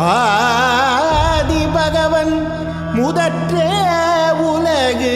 ஆதி பகவன் முதற்றே உலகு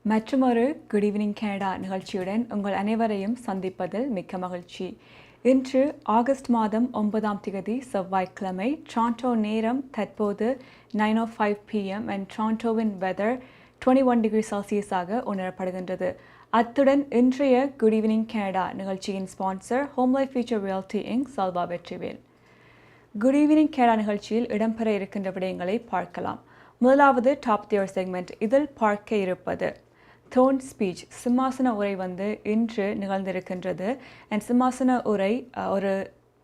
மற்றொரு குட் ஈவினிங் கனடா நிகழ்ச்சியுடன் உங்கள் அனைவரையும் சந்திப்பதில் மிக்க மகிழ்ச்சி. இன்று ஆகஸ்ட் மாதம் 9ஆம் தேதி செவ்வாய்க்கிழமை. டொரண்டோ நேரம் தற்போது 9:05 PM and டொரண்டோவின் வெதர் 21 டிகிரி செல்சியஸாக உணரப்படுகின்றது. அத்துடன் இன்றைய குட் ஈவினிங் கனடா நிகழ்ச்சியின் sponsor home life future reality inc Salva Vetrivel. Good evening Canada நிகழ்ச்சியில் இடம்பெற இருக்கின்ற விடயங்களை பார்க்கலாம். முதலாவது டாப் தியர் செக்மெண்ட். இதில் பார்க்க இருப்பது த்ரோன் ஸ்பீச், சிம்மாசன உரை இன்று நிகழ்ந்திருக்கின்றது. அண்ட் சிம்மாசன உரை ஒரு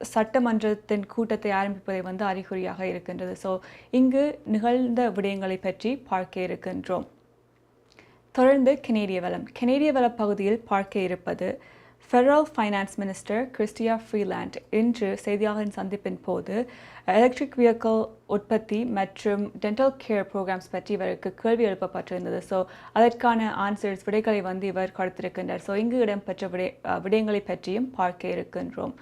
சட்டமன்றத்தின் கூட்டத்தை ஆரம்பிப்பதை அறிகுறியாக இருக்கின்றது. ஸோ இங்கு நிகழ்ந்த விடயங்களை பற்றி பார்க்க இருக்கின்றோம். தொடர்ந்து கனேடிய வளம். கனேடிய வள பகுதியில் பார்க்க இருப்பது federal finance minister Christia Freeland இன்று செய்தியாளர்களின் சந்திப்பின் போது எலக்ட்ரிக் வெஹிக்கிள் உற்பத்தி மற்றும் டென்டல் கேர் ப்ரோக்ராம்ஸ் பற்றி இவருக்கு கேள்வி எழுப்பப்பட்டிருந்தது. ஸோ அதற்கான ஆன்சர்ஸ் விடைகளை இவர் கொடுத்திருக்கின்றார். ஸோ இங்கு இடம்பெற்ற விடயங்களை பற்றியும் பார்க்க இருக்கின்றோம்.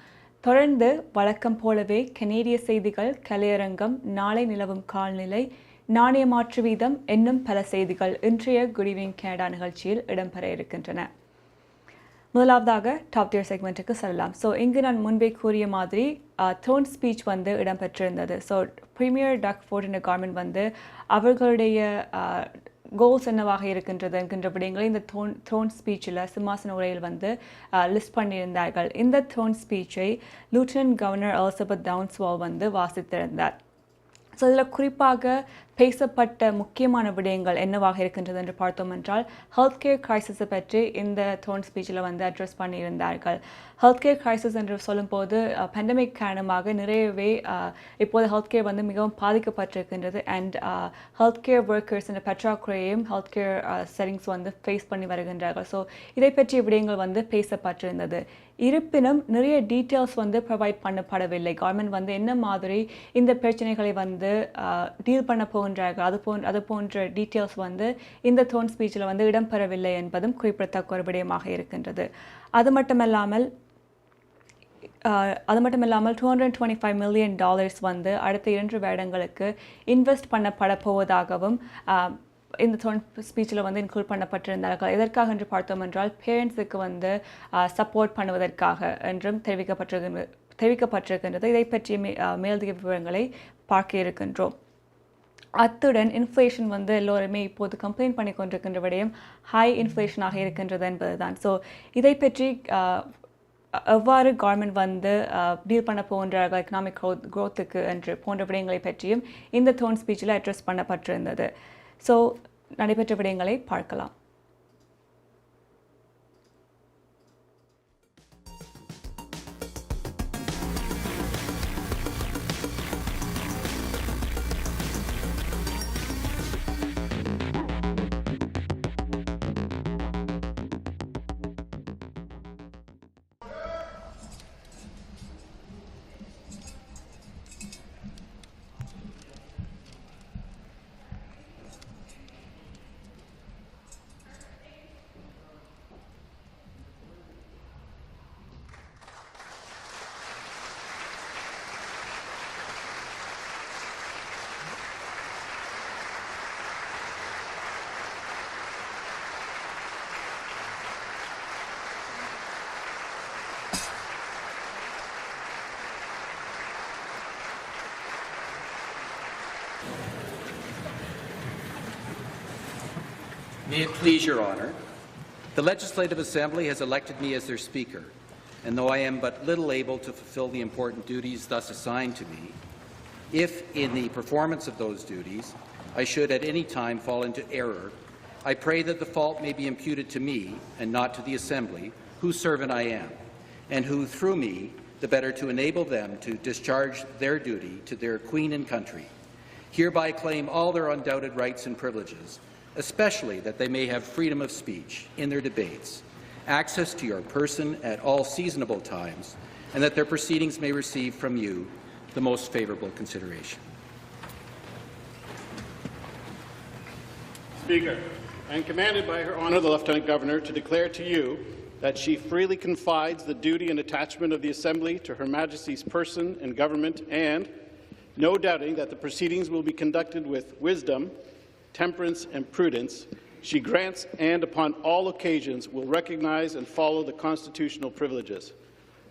தொடர்ந்து வழக்கம் போலவே கனேடிய செய்திகள், கலையரங்கம், நாளை நிலவும் கால்நிலை, நாணய மாற்று வீதம் என்னும் பல செய்திகள் இன்றைய குட் ஈவினிங் கனடா நிகழ்ச்சியில் இடம்பெற இருக்கின்றன. முதலாவதாக டாப் தியர் செக்மெண்ட்டுக்கு செல்லலாம். ஸோ இங்கு நான் முன்பே கூறிய மாதிரி த்ரோன் ஸ்பீச் இடம்பெற்றிருந்தது. ஸோ பிரீமியர் டக் ஃபோர்ட் என்ற கவர்மெண்ட் அவர்களுடைய கோல்ஸ் என்னவாக இருக்கின்றது என்கின்ற விடயங்களை இந்த த்ரோன் ஸ்பீச்சில் சிம்மாசன உரையில் லிஸ்ட் பண்ணியிருந்தார்கள். இந்த த்ரோன் ஸ்பீச்சை லூட்டனன்ட் கவர்னர் எலிசபெத் டவுன்ஸ்வால் வாசித்திருந்தார். ஸோ இதில் குறிப்பாக பேசப்பட்ட முக்கியமான விடயங்கள் என்னவாக இருக்கின்றது என்று பார்த்தோம் என்றால் ஹெல்த் கேர் கிரைசிஸை பற்றி இந்த த்ரோன் ஸ்பீச்சில் அட்ரஸ் பண்ணியிருந்தார்கள். ஹெல்த் கேர் கிரைசிஸ் என்று சொல்லும்போது பேண்டமிக் காரணமாக நிறையவே இப்போது ஹெல்த் கேர் மிகவும் பாதிக்கப்பட்டிருக்கின்றது. அண்ட் ஹெல்த் கேர் ஒர்க்கர்ஸ் என்ற பற்றாக்குறையையும் ஹெல்த் கேர் செட்டிங்ஸ் ஃபேஸ் பண்ணி வருகின்றார்கள். ஸோ இதை பற்றிய விடயங்கள் பேசப்பட்டிருந்தது. இருப்பினும் நிறைய டீட்டெயில்ஸ் ப்ரொவைட் பண்ணப்படவில்லை. கவர்மெண்ட் என்ன மாதிரி இந்த பிரச்சனைகளை டீல் பண்ண போகின்றார்கள் அது போன்ற டீட்டெயில்ஸ் இந்த த்ரோன் ஸ்பீச்சில் இடம்பெறவில்லை என்பதும் குறிப்பிடத்தக்க ஒரு விடயமாக இருக்கின்றது. அது மட்டுமல்லாமல் $225 million அடுத்த 2 வருடங்களுக்கு இன்வெஸ்ட் பண்ணப்பட போவதாகவும் இந்த த்ரோன் ஸ்பீச்சில் இன்க்ளூட் பண்ணப்பட்டிருந்தார்கள். எதற்காக என்று பார்த்தோம் என்றால் பேரண்ட்ஸுக்கு சப்போர்ட் பண்ணுவதற்காக என்றும் தெரிவிக்கப்பட்டிருக்கின்றது. இதை பற்றிய மேலதிக விவரங்களை பார்க்க இருக்கின்றோம். அத்துடன் இன்ஃப்ளேஷன் எல்லோருமே இப்போது கம்ப்ளைண்ட் பண்ணி கொண்டிருக்கின்ற விடயம் ஹை இன்ஃப்ளேஷனாக இருக்கின்றது என்பதுதான். ஸோ இதை பற்றி எவ்வாறு கவர்மெண்ட் டீல் பண்ண போகின்றார்கள் எக்கனாமிக் க்ரோத்துக்கு என்று போன்ற விடயங்களை பற்றியும் இந்த த்ரோன் ஸ்பீச்சில் அட்ரஸ் பண்ணப்பட்டிருந்தது. ஸோ நடைபெற்ற விடயங்களை பார்க்கலாம். May it please your honour, the Legislative Assembly has elected me as their Speaker, and though I am but little able to fulfill the important duties thus assigned to me, if in the performance of those duties I should at any time fall into error, I pray that the fault may be imputed to me and not to the Assembly, whose servant I am, and who, through me, the better to enable them to discharge their duty to their Queen and country, hereby claim all their undoubted rights and privileges, especially that they may have freedom of speech in their debates, access to your person at all seasonable times, and that their proceedings may receive from you the most favourable consideration. Speaker, I am commanded by Her Honour the Lieutenant Governor to declare to you that she freely confides the duty and attachment of the Assembly to Her Majesty's person and government, and, no doubting that the proceedings will be conducted with wisdom, temperance and prudence, she grants and upon all occasions will recognize and follow the constitutional privileges.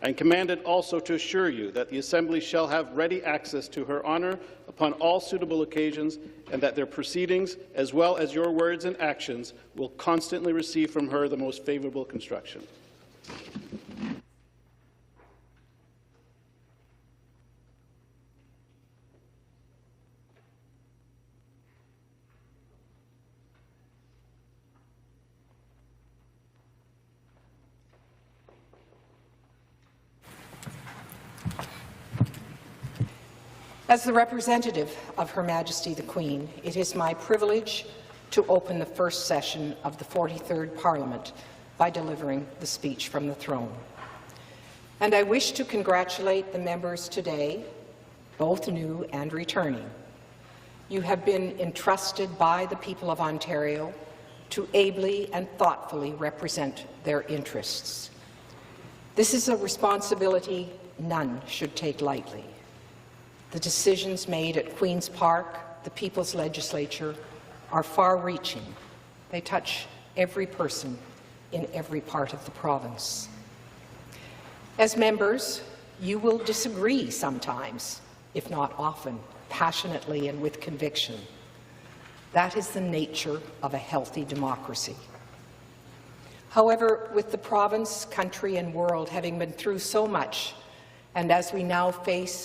I am commanded also to assure you that the Assembly shall have ready access to Her Honour upon all suitable occasions, and that their proceedings, as well as your words and actions, will constantly receive from her the most favourable construction. As the representative of Her Majesty the Queen, it is my privilege to open the first session of the 43rd Parliament by delivering the speech from the throne. And I wish to congratulate the members today, both new and returning. You have been entrusted by the people of Ontario to ably and thoughtfully represent their interests. This is a responsibility none should take lightly. The decisions made at Queen's Park, the People's Legislature, are far-reaching. They touch every person in every part of the province. As members, you will disagree sometimes, if not often, passionately and with conviction. That is the nature of a healthy democracy. However, with the province, country and world having been through so much, and as we now face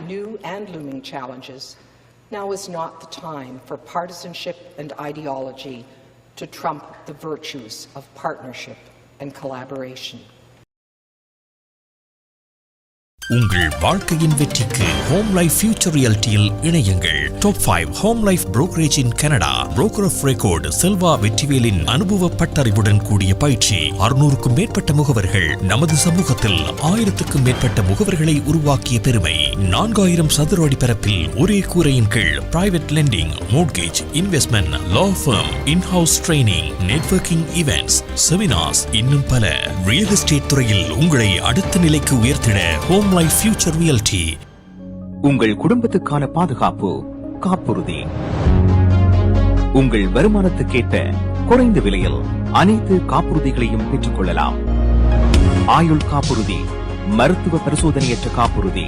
new and looming challenges, now is not the time for partisanship and ideology to trump the virtues of partnership and collaboration. உங்கள் வாழ்க்கையின் வெற்றிக்கு home life future ரியாலிட்டியில் இணையுங்கள். Top 5 home life brokerage in Canada. Broker of record Selva வெற்றிவேலின் அனுபவ பட்டறிவுடன் கூடிய பயிற்சி. 600க்கும் மேற்பட்ட முகவர்கள் நமது சமூகத்தில் 1000க்கும் மேற்பட்ட முகவர்களை உருவாக்கிய பெருமை. 4000 சதுர அடி பரப்பில் ஒரே கூரையின் கீழ் private lending, mortgage, investment, law firm, in house training, networking events, seminars, இன்னும் பல. ரியல் எஸ்டேட் துறையில் உங்களை அடுத்த நிலைக்கு உயர்த்திட ஹோம் லைஃப் ஃபியூச்சர் ரியாலிட்டி. உங்கள் குடும்பத்துக்கான பாதுகாப்பு காப்புறுதி. உங்கள் வருமானத்துக்கேற்ற குறைந்த விலையில் அனைத்து காப்புறுதிகளையும் பெற்றுக் கொள்ளலாம். ஆயுள் காப்புறுதி, மருத்துவ பரிசோதனையற்ற காப்புறுதி,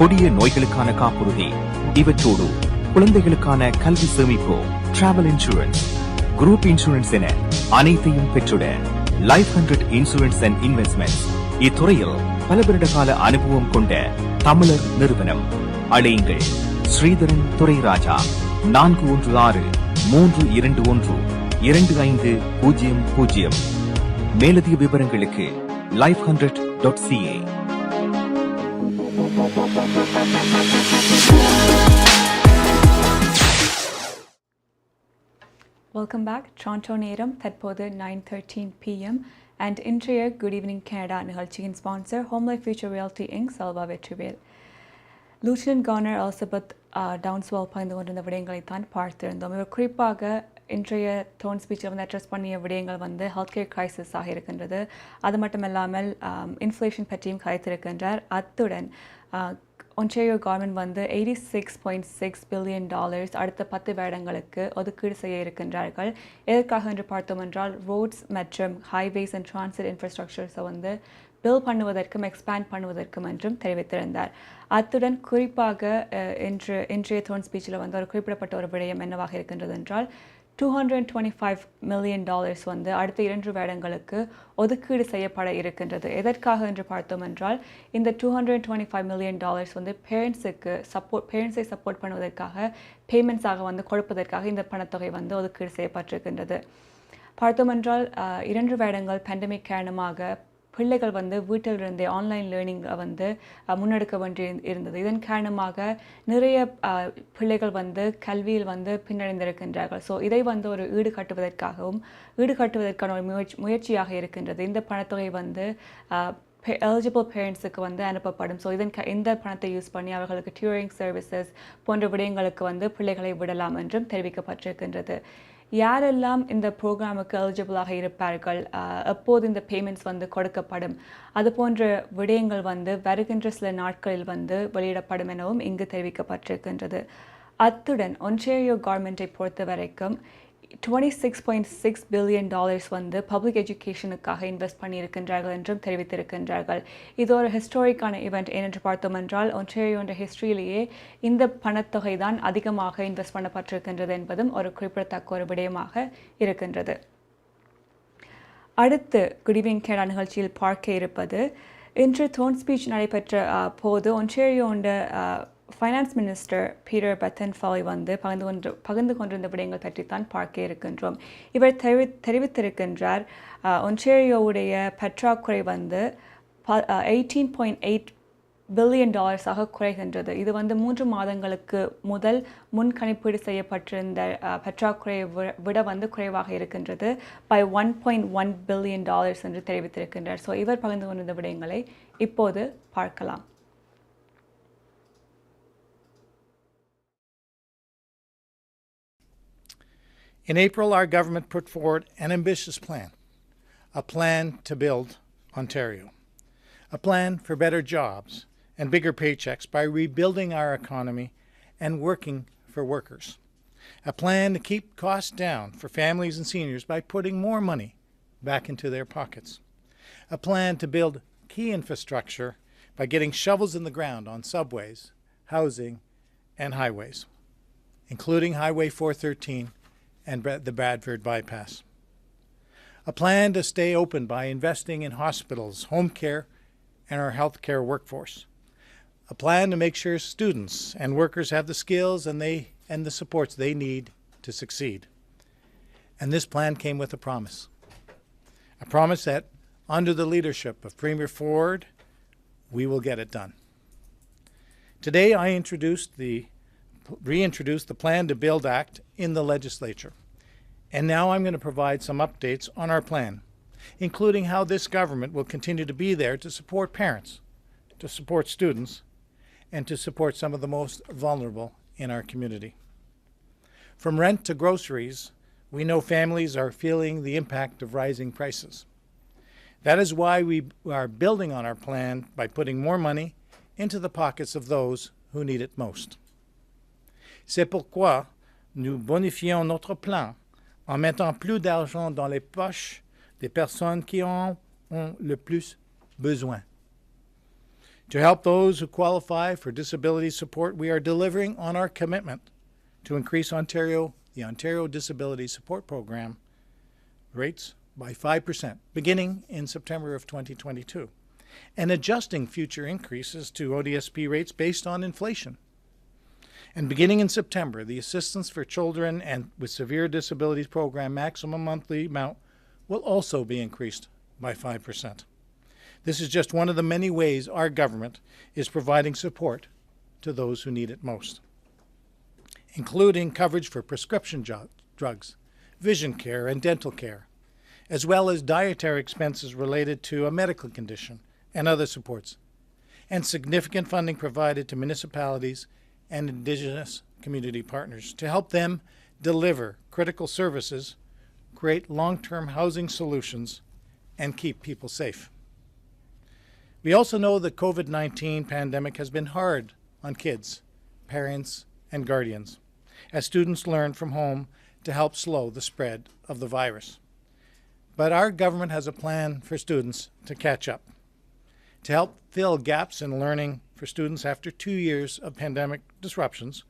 கொடிய நோய்களுக்கான காப்புறுதி, இவற்றோடு குழந்தைகளுக்கான கல்வி சேமிப்பு, டிராவல் இன்சூரன்ஸ், குரூப் இன்சூரன்ஸ் என அனைத்தையும் பெற்றுட லைஃப் 100 இன்சூரன்ஸ் அண்ட் இன்வெஸ்ட்மெண்ட் இத்துறையில் பல வருட கால அனுபவம் கொண்ட தமிழர் நிறுவனம். அழையுங்கள் ஸ்ரீதரன் துரைராஜா 416-321-2500. மேலதிக விவரங்களுக்கு life100.ca. Welcome back. Toronto நேரம் தற்போது 9:13 p.m. and இன்றைய குட் ஈவினிங் கனடா நிகழ்ச்சியின் sponsor home life future reality inc, Selva Vetrivel. Lieutenant governor Elizabeth Dowdeswell பகிர்ந்து கொண்டிருந்த விடயங்களை தான் பார்த்திருந்தோம். இவர் குறிப்பாக இன்றைய த்ரோன் ஸ்பீச்சில் வந்து அட்ரஸ் பண்ணிய விடயங்கள் வந்து ஹெல்த் கேர் கிரைசிஸாக இருக்கின்றது. அது மட்டும் இல்லாமல் இன்ஃப்ளேஷன் பற்றியும் கதைத்திருக்கின்றார். அத்துடன் ஒன்டாரியோ கவர்மெண்ட் வந்து $86.6 பில்லியன் அடுத்த 10 வருடங்களுக்கு ஒதுக்கீடு செய்ய இருக்கின்றார்கள். எதற்காக என்று பார்த்தோம் என்றால் ரோட்ஸ் மற்றும் ஹைவேஸ் அண்ட் டிரான்சிட் இன்ஃப்ராஸ்ட்ரக்சர்ஸை வந்து பில்ட் பண்ணுவதற்கும் எக்ஸ்பேண்ட் பண்ணுவதற்கும் என்றும் தெரிவித்திருந்தார். அத்துடன் குறிப்பாக இன்றைய த்ரோன் ஸ்பீச்சில் வந்து ஒரு குறிப்பிடப்பட்ட ஒரு விடயம் என்னவாக இருக்கின்றது என்றால் $225 million வந்து அடுத்த 2 வருடங்களுக்கு ஒதுக்கீடு செய்யப்பட இருக்கின்றது. எதற்காக என்று பார்த்தோம் என்றால் இந்த $225 million வந்து பேரண்ட்ஸை சப்போர்ட் பண்ணுவதற்காக பேமெண்ட்ஸாக வந்து கொடுப்பதற்காக இந்த பணத்தொகை வந்து ஒதுக்கீடு செய்யப்பட்டிருக்கின்றது. பார்த்தோம் என்றால் 2 வருடங்கள் பேண்டமிக் காரணமாக பிள்ளைகள் வந்து வீட்டிலிருந்தே ஆன்லைன் லேர்னிங் வந்து முன்னெடுக்க வேண்டி இருந்தது. இதன் காரணமாக நிறைய பிள்ளைகள் வந்து கல்வியில் வந்து பின்னடைந்திருக்கின்றார்கள். ஸோ இதை வந்து ஒரு ஈடுகட்டுவதற்கான ஒரு முயற்சியாக இருக்கின்றது. இந்த பணத்தொகை வந்து எலிஜிபிள் பேரண்ட்ஸுக்கு வந்து அனுப்பப்படும். ஸோ இந்த பணத்தை யூஸ் பண்ணி அவர்களுக்கு டியூரிங் சர்வீசஸ் போன்ற விடயங்களுக்கு வந்து பிள்ளைகளை விடலாம் என்றும் தெரிவிக்கப்பட்டிருக்கின்றது. யாரெல்லாம் இந்த ப்ரோக்ராமுக்கு எலிஜிபிளாக இருப்பார்கள், எப்போது இந்த பேமெண்ட்ஸ் வந்து கொடுக்கப்படும், அது போன்ற விடயங்கள் வந்து வருகின்ற சில நாட்களில் வந்து வெளியிடப்படும் எனவும் இங்கு தெரிவிக்கப்பட்டிருக்கின்றது. அத்துடன் ஒன்டாரியோ கவர்மெண்ட்டை பொறுத்த வரைக்கும் $26.6 billion வந்து பப்ளிக் எஜுகேஷனுக்காக இன்வெஸ்ட் பண்ணியிருக்கின்றார்கள் என்றும் தெரிவித்திருக்கின்றார்கள். இது ஒரு ஹிஸ்டாரிக்கான ஈவெண்ட். ஏனென்று பார்த்தோம் என்றால் ஒன்டாரியோன்ற ஹிஸ்டரியிலேயே இந்த பணத்தொகை தான் அதிகமாக இன்வெஸ்ட் பண்ணப்பட்டிருக்கின்றது என்பதும் ஒரு குறிப்பிடத்தக்க ஒரு விடயமாக இருக்கின்றது. அடுத்து குடிவின் கேடா நிகழ்ச்சியில் பார்க்க இருப்பது, இன்று தோன் ஸ்பீச் நடைபெற்ற போது ஒன்டாரியோன்ற ஃபைனான்ஸ் மினிஸ்டர் பீட்டர் பெத்தன்ஃபாலி வந்து பகிர்ந்து கொண்டிருந்த விடயங்கள் பற்றித்தான் பார்க்க இருக்கின்றோம். இவர் தெரிவித்திருக்கின்றார், ஒன்டாரியோவுடைய பற்றாக்குறை வந்து $18.8 billion குறைகின்றது. இது வந்து 3 மாதங்களுக்கு முதல் முன்கணிப்பீடு செய்யப்பட்டிருந்த பற்றாக்குறையை விட வந்து குறைவாக இருக்கின்றது by $1.1 billion என்று தெரிவித்திருக்கின்றார். ஸோ இவர் பகிர்ந்து கொண்டிருந்த விடயங்களை இப்போது பார்க்கலாம். In April, our government put forward an ambitious plan, a plan to build Ontario, a plan for better jobs and bigger paychecks by rebuilding our economy and working for workers, a plan to keep costs down for families and seniors by putting more money back into their pockets, a plan to build key infrastructure by getting shovels in the ground on subways, housing, and highways, including Highway 413 and the Bradford bypass. A plan to stay open by investing in hospitals, home care, and our healthcare workforce. A plan to make sure students and workers have the skills and the supports they need to succeed. And this plan came with a promise that under the leadership of Premier Ford, we will get it done. Today I reintroduced the Plan to Build Act in the legislature. And now I'm going to provide some updates on our plan, including how this government will continue to be there to support parents, to support students, and to support some of the most vulnerable in our community. From rent to groceries, we know families are feeling the impact of rising prices. That is why we are building on our plan by putting more money into the pockets of those who need it most. C'est pourquoi nous bonifions notre plan en mettant plus d'argent dans les poches des personnes qui en ont le plus besoin. To help those who qualify for disability support, we are delivering on our commitment to increase the Ontario Disability Support Program rates by 5%, beginning in September of 2022, and adjusting future increases to ODSP rates based on inflation. And beginning in September, the Assistance for Children and with Severe Disabilities Program maximum monthly amount will also be increased by 5%. This is just one of the many ways our government is providing support to those who need it most, including coverage for prescription drugs, vision care, and dental care, as well as dietary expenses related to a medical condition and other supports, and significant funding provided to municipalities and Indigenous community partners to help them deliver critical services, create long-term housing solutions, and keep people safe. We also know the COVID-19 pandemic has been hard on kids, parents, and guardians, as students learn from home to help slow the spread of the virus. But our government has a plan for students to catch up, to help fill gaps in learning for students after 2 years of pandemic disruptions.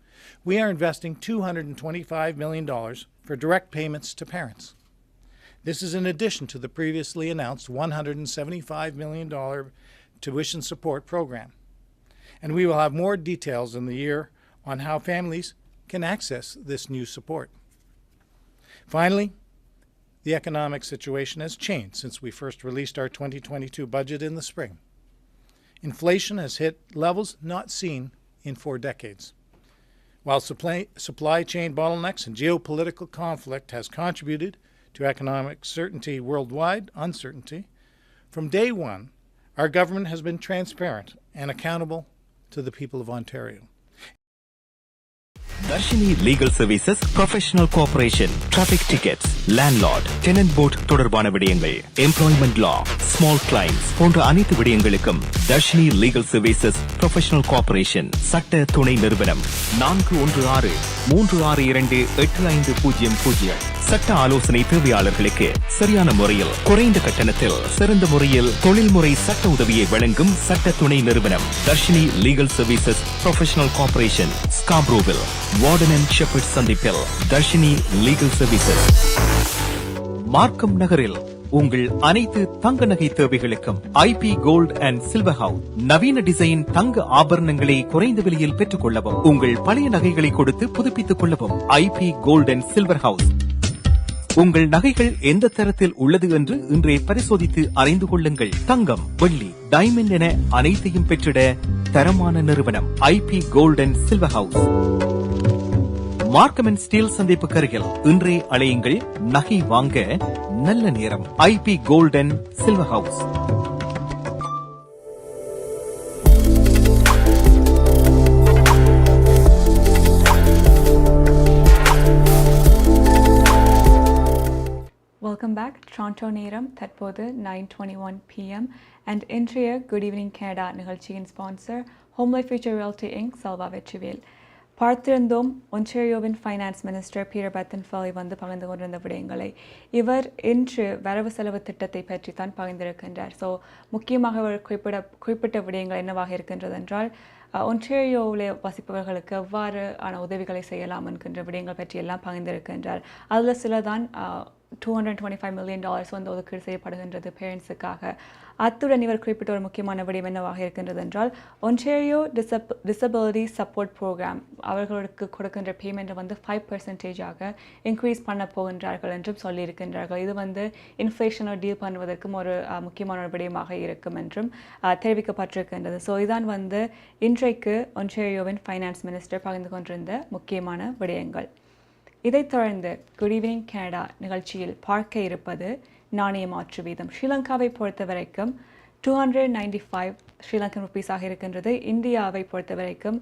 we are investing $225 million for direct payments to parents. This is in addition to the previously announced $175 million tuition support program. And we will have more details in the year on how families can access this new support. Finally, the economic situation has changed since we first released our 2022 budget in the spring. Inflation has hit levels not seen in 4 decades. While supply chain bottlenecks and geopolitical conflict has contributed to economic uncertainty, from day one, our government has been transparent and accountable to the people of Ontario. Darshini Legal Services, Professional Cooperation, Traffic Tickets, Landlord, Tenant Board தொடர்பான விடயங்கள், Employment Law, Small Claims போன்ற அனைத்து விடயங்களுக்கும் Darshini Legal Services, Professional Cooperation, சட்ட துணை நிறுவனம் 416-362-8500. சட்ட ஆலோசனை தேவையாளர்களுக்கு சரியான முறையில் குறைந்த கட்டணத்தில் சிறந்த முறையில் தொழில்முறை சட்ட உதவியை வழங்கும் சட்ட துணை நிறுவனம் Darshini legal services professional corporation, ஸ்காப்ரோவில், வார்டன் அண்ட் ஷெப்பர்ட் சந்திப்பில் தர்ஷினி லீகல் சர்வீசஸ். மார்க்கம் நகரில் உங்கள் அனைத்து தங்க நகை தேவைகளுக்கும் IP gold and silver house. நவீன டிசைன் தங்க ஆபரணங்களை குறைந்த விலையில் பெற்றுக் கொள்ளவும், உங்கள் பழைய நகைகளை கொடுத்து புதுப்பித்துக் கொள்ளவும் IP gold and silver house. உங்கள் நகைகள் எந்த தரத்தில் உள்ளது என்று இன்றே பரிசோதித்து அறிந்து கொள்ளுங்கள். தங்கம், வெள்ளி, டைமண்ட் என அனைத்தையும் பெற்றிட தரமான நிறுவனம் IP gold and silver house. Markham and Steel சந்திப்பு அருகில் இன்றே அழையுங்கள். நகை வாங்க நல்ல நேரம். IP gold and silver house. Welcome back. Toronto நேரம் தற்போது 9:21 p.m. and இன்றைய Good Evening Canada நிகழ்ச்சியின் sponsor Home Life Future Realty Inc. Selva Vetrivel. பார்த்திருந்தோம் ஒன்டாரியோவின் ஃபைனான்ஸ் மினிஸ்டர் பீட்டர் பெத்தன்ஃபாலி வந்து பகிர்ந்து கொண்டிருந்த விடயங்களை. இவர் இன்று வரவு செலவு திட்டத்தை பற்றி தான் பகிர்ந்திருக்கின்றார். ஸோ முக்கியமாக அவர் குறிப்பிட்ட விடயங்கள் என்னவாக இருக்கின்றது என்றால், ஒன்டாரியோவில் வசிப்பவர்களுக்கு எவ்வாறு உதவிகளை செய்யலாம் என்கின்ற விடயங்கள் பற்றி எல்லாம் பகிர்ந்திருக்கின்றார். அதில் சிலதான் $225 million வந்து ஒதுக்கீடு செய்யப்படுகின்றது பேரண்ட்ஸுக்காக. அத்துடன் இவர் குறிப்பிட்ட ஒரு முக்கியமான விடயம் என்னவாக இருக்கின்றது என்றால், ஒன்டாரியோ டிசபிலிட்டி சப்போர்ட் ப்ரோக்ராம் அவர்களுக்கு கொடுக்கின்ற பேமெண்ட்டை வந்து 5% இன்க்ரீஸ் பண்ண போகின்றார்கள் என்றும் சொல்லியிருக்கின்றார்கள். இது வந்து இன்ஃப்ளேஷனை டீல் பண்ணுவதற்கும் ஒரு முக்கியமான ஒரு விடயமாக இருக்கும் என்றும் தெரிவிக்கப்பட்டிருக்கின்றது. ஸோ இதான் வந்து இன்றைக்கு ஒன்டாரியோவின் ஃபைனான்ஸ் மினிஸ்டர் பகிர்ந்து கொண்டிருந்த முக்கியமான விடயங்கள். இதைத் தொடர்ந்து குட் ஈவினிங் கனடா நிகழ்ச்சியில் பார்க்க இருப்பது நாணய மாற்று வீதம். ஸ்ரீலங்காவை பொறுத்த வரைக்கும் 295 ஸ்ரீலங்கன் ருப்பீஸாக இருக்கின்றது. இந்தியாவை பொறுத்த வரைக்கும்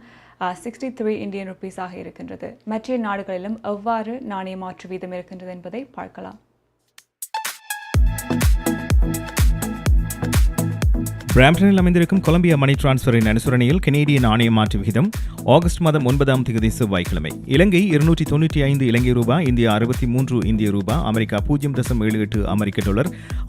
63 இந்தியன் ருப்பீஸாக இருக்கின்றது. மற்ற நாடுகளிலும் எவ்வாறு நாணய மாற்று வீதம் இருக்கின்றது என்பதை பார்க்கலாம். பிராம்ப்டனில் அமைந்திருக்கும் கொலம்பியா மணி டிரான்ஸ்ஃபரின் அனுசரணையில் கனேடிய நாணய மாற்று விகிதம் ஆகஸ்ட் மாதம் 9 செவ்வாய்க்கிழமை. இலங்கை 295 இலங்கை ரூபாய், இந்தியா 63 இந்திய ரூபாய், அமெரிக்கா 0.78 அமெரிக்க டாலர்,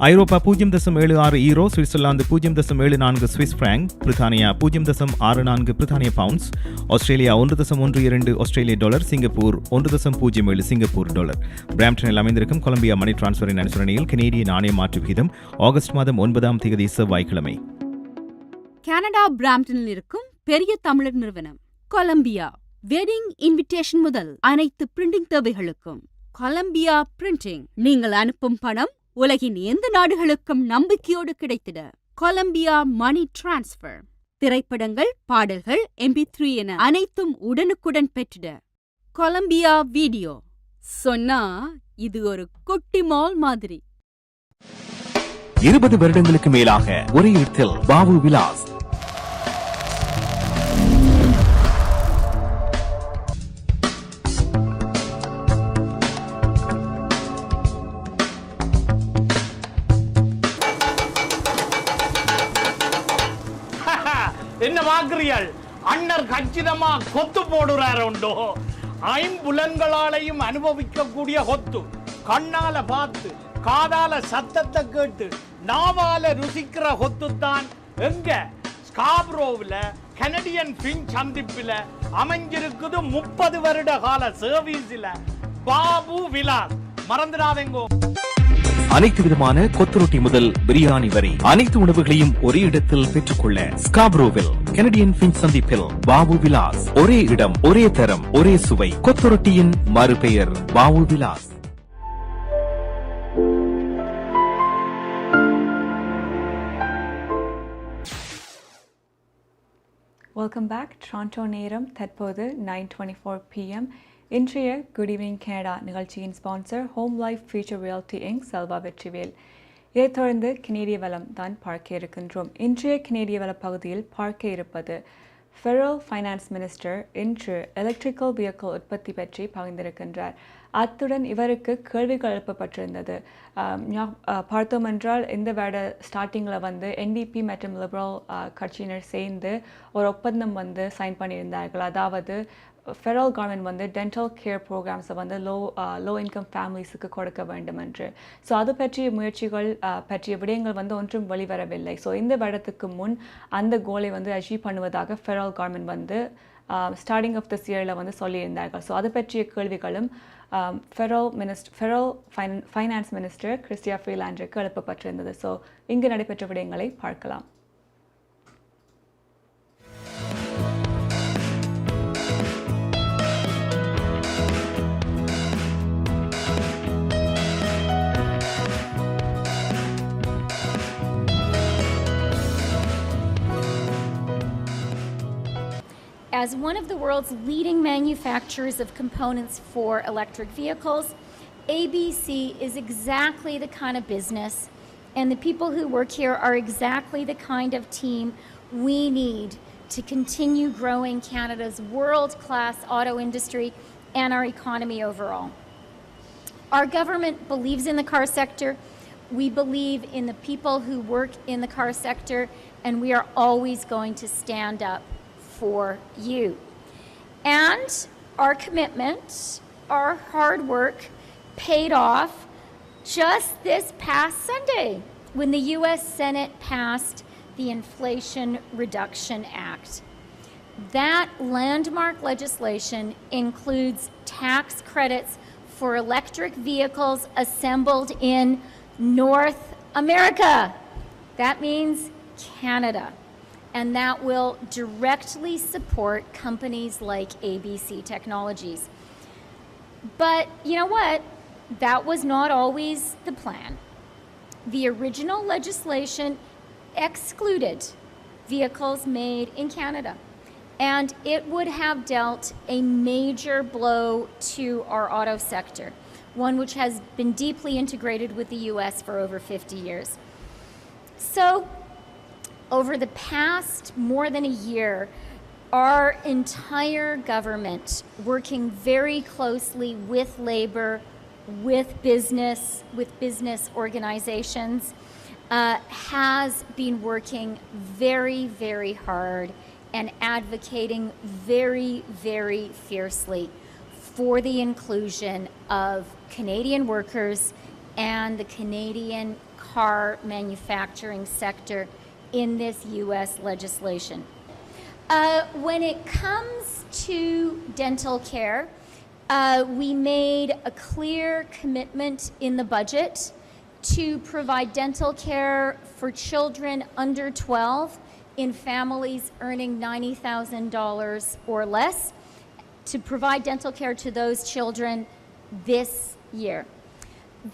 ஐரோப்பா 0.76 ஈரோ, சுவிட்சர்லாந்து 0.74 சுவிஸ் பிராங்க், பிரித்தானியா 0.64 பிரித்தானிய பவுண்ட்ஸ், ஆஸ்திரேலியா 1.12 ஆஸ்திரேலிய டாலர், சிங்கப்பூர் 1.07 சிங்கப்பூர் டாலர். பிராம்ப்டனில் அமைந்திருக்கும் கொலம்பியா மணி டிரான்ஸ்ஃபரின் அனுசரணையில் கனேடிய நாணய மாற்று விகிதம் ஆகஸ்ட் மாதம் 9 செவ்வாய்க்கிழமை. கனடா பிராம்ப்டனில் இருக்கும் பெரிய தமிழர் நிறுவனம் கொலம்பியா. வெட்டிங் இன்விடேஷன் முதல் அனைத்து பிரிண்டிங் தேவைகளுக்கும் கொலம்பியா பிரிண்டிங். நீங்கள் அனுப்பும் பணம் உலகின் எந்த நாடுகளுக்கும் நம்பிக்கையோடு கிடைத்திட கொலம்பியா மணி டிரான்ஸ்ஃபர். திரைப்படங்கள், பாடல்கள், MP3 என அனைத்தும் உடனுக்குடன் பெற்றிட கொலம்பியா வீடியோ. சொன்னா இது ஒரு குட்டி மால் மாதிரி. 20 வருடங்களுக்கு மேலாக ஒரே இடத்தில் பாபு விலாஸ். என்ன வாக்குறியாள்? அண்ணர் கச்சிதமா கொத்து போடுறாரு உண்டோ. ஐம்புலன்களாலையும் அனுபவிக்கக்கூடிய கொத்து. கண்ணால பார்த்து, காதால சத்தத்தை கேட்டு, நாவால ருசிக்கிற கொத்துத்தான் எங்க ஸ்காப்ரோவில் கனடியன் பின் சந்திப்பில் அமைஞ்சிருக்குது 30 வருட கால சர்வீஸ்ல பாபு விலாஸ். மறந்துடாதேங்கோ. அனைத்து விதமான கொத்துரொட்டி முதல் பிரியாணி வரை அனைத்து உணவுகளையும் ஒரே இடத்தில் பெற்றுக்கொள்ள ஸ்காப்ரோவில் கெனடியன் பிஞ்ச் சந்திப்பில் பாபு விலாஸ். ஒரே இடம், ஒரே தரம், ஒரே சுவை. கொத்துரொட்டியின் மறுபெயர் Babu Vilas. Welcome back. Toronto நேரம் தற்போது 9:24 p.m. இன்றைய குட் ஈவினிங் கனடா நிகழ்ச்சியின் sponsor home life future reality inc Selva Vetrivel. இதைத் தொடர்ந்து கனேடிய வளம் தான் பார்க்க இருக்கின்றோம். இன்றைய கனேடிய வள பகுதியில் பார்க்க இருப்பது ஃபெடரல் ஃபைனான்ஸ் மினிஸ்டர் இன்று எலக்ட்ரிக்கல் வெஹிக்கிள் உற்பத்தி பற்றி பகிர்ந்திருக்கின்றார். அத்துடன் இவருக்கு கேள்விகள் எழுப்பப்பட்டிருந்தது. பார்த்தோம் என்றால் இந்த வேட ஸ்டார்டிங்கில் என்டிபி மற்றும் லிபரல் கட்சியினர் சேர்ந்து ஒரு ஒப்பந்தம் சைன் பண்ணியிருந்தார்கள். அதாவது ஃபெடரல் கவர்மெண்ட் டென்டல் கேர் ப்ரோக்ராம்ஸை லோ இன்கம் ஃபேமிலிஸுக்கு கொடுக்க வேண்டும் என்று. ஸோ அது பற்றிய முயற்சிகள் பற்றிய விடயங்கள் ஒன்றும் வெளிவரவில்லை. ஸோ இந்த வருடத்துக்கு முன் அந்த கோலை அச்சீவ் பண்ணுவதாக federal government starting of this இயரில் சொல்லியிருந்தார்கள். ஸோ அது பற்றிய கேள்விகளும் ஃபெடரல் ஃபைனான்ஸ் மினிஸ்டர் கிறிஸ்டியா ஃப்ரீலாண்டருக்கு எழுப்பப்பட்டிருந்தது. ஸோ இங்கு நடைபெற்ற விடயங்களை பார்க்கலாம். As one of the world's leading manufacturers of components for electric vehicles, ABC is exactly the kind of business, and the people who work here are exactly the kind of team we need to continue growing Canada's world-class auto industry and our economy overall. Our government believes in the car sector. We believe in the people who work in the car sector, and we are always going to stand up for you. And our commitment, our hard work paid off just this past Sunday when the U.S. Senate passed the Inflation Reduction Act. That landmark legislation includes tax credits for electric vehicles assembled in North America. That means Canada. And that will directly support companies like ABC Technologies. But you know what? That was not always the plan. The original legislation excluded vehicles made in Canada, and it would have dealt a major blow to our auto sector, one which has been deeply integrated with the US for over 50 years. So, over the past more than a year, our entire government, working very closely with labor, with business organizations, has been working very, very hard and advocating very, very fiercely for the inclusion of Canadian workers and the Canadian car manufacturing sector in this U.S. legislation. When it comes to dental care, we made a clear commitment in the budget to provide dental care for children under 12 in families earning $90,000 or less, to provide dental care to those children this year.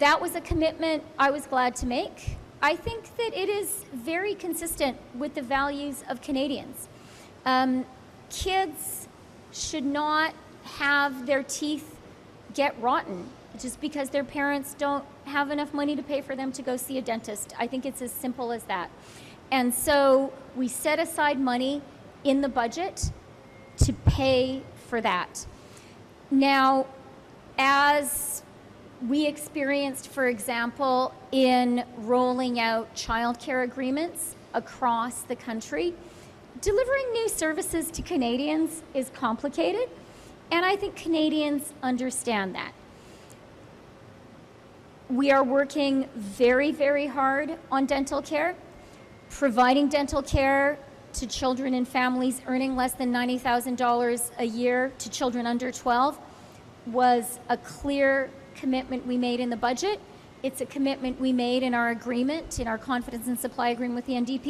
That was a commitment I was glad to make. I think that it is very consistent with the values of Canadians. Kids should not have their teeth get rotten just because their parents don't have enough money to pay for them to go see a dentist. I think it's as simple as that. And so we set aside money in the budget to pay for that. Now, as we experienced, for example, in rolling out childcare agreements across the country, delivering new services to Canadians is complicated, and I think Canadians understand that. We are working very, very hard on dental care, providing dental care to children and families earning less than $90,000 a year to children under 12 was a clear commitment we made in the budget. It's a commitment we made in our agreement, in our confidence and supply agreement with the NDP.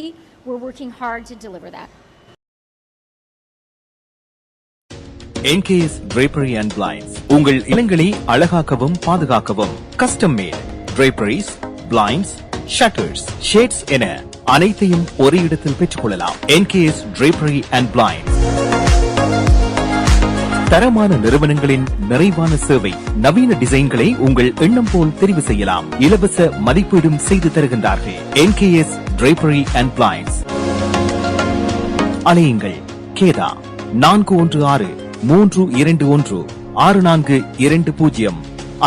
We're working hard to deliver that. NKS Drapery and Blinds உங்கள் இல்லங்களை அழகாக்கவும் பாதுகாக்கவும் custom made draperies, blinds, shutters, shades என அனைத்தையும் ஒரே இடத்தில் பெற்றுக்கொள்ளலாம். NKS Drapery and Blinds தரமான நிறுவனங்களின் நிறைவான சேவை, நவீன டிசைன்களை உங்கள் எண்ணம் போல் தெரிவு செய்யலாம். இலவச மதிப்பீடும் செய்து தருகின்றார்கள். NKS Drapery and Blinds. அலையுங்கள் கேதா 416-321-6420